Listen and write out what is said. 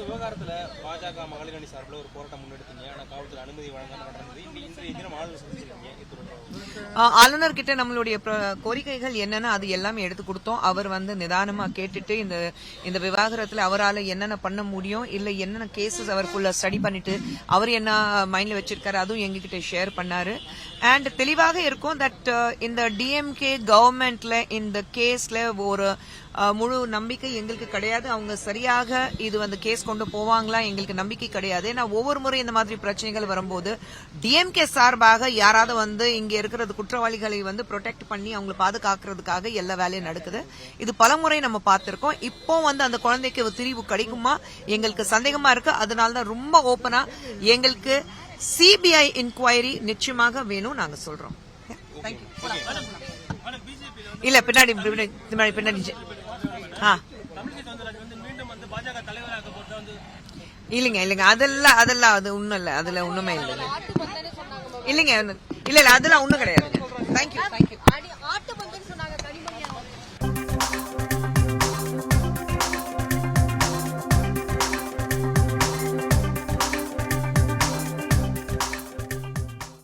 விவகாரத்துல பாஜக மகளிர் அணி சார்பில் ஒரு போராட்டம் முன்னெடுத்தீங்க. ஆனா காவல்துறை அனுமதி வழங்காம நடந்தது. இன்றைய தினம் ஆளுநர் சந்திச்சிருக்கீங்க. ஆளுநர் கிட்ட நம்மளுடைய கோரிக்கைகள் என்னன்னா அது எல்லாமே எடுத்து கொடுத்தோம். அவர் நிதானமா கேட்டுட்டு இந்த விவகாரத்துல அவரால் என்னென்ன பண்ண முடியும், இல்ல என்னென்ன கேசஸ் அவருக்குள்ள ஸ்டடி பண்ணிட்டு அவர் என்ன மைண்ட்ல வச்சிருக்காரு அதுவும் எங்ககிட்ட ஷேர் பண்ணாரு. அண்ட் தெளிவாக இருக்கும் தட் இந்த டிஎம்கே கவர்மெண்ட்ல இந்த கேஸ்ல ஒரு முழு நம்பிக்கை எங்களுக்கு கிடையாது. அவங்க சரியாக இது கேஸ் கொண்டு போவாங்களா எங்களுக்கு நம்பிக்கை கிடையாது. ஏன்னா ஒவ்வொரு முறை இந்த மாதிரி பிரச்சனைகள் வரும்போது டிஎம்கே சார்பாக யாராவது இங்க இருக்கிறது குற்றவாளிகளை ப்ரொடெக்ட் பண்ணி அவங்களை பாதுகாக்கிறதுக்காக எல்லா வேலையும் நடக்குது. இது பலமுறை நம்ம பார்த்திருக்கோம். இப்போ அந்த குழந்தைக்கு தீர்வு கிடைக்குமா எங்களுக்கு சந்தேகமா இருக்கு. அதனாலதான் ரொம்ப ஓப்பனா எங்களுக்கு சிபிஐ இன்கொயரி நிச்சயமாக வேணும் நாங்க சொல்றோம். இல்ல பின்னாடி இல்லைங்க அதெல்லாம் அது ஒண்ணும் இல்ல, அதுல ஒண்ணுமே இல்லைங்க. இல்லைங்க இல்ல அதெல்லாம் ஒண்ணும் கிடையாது. தேங்க்யூ.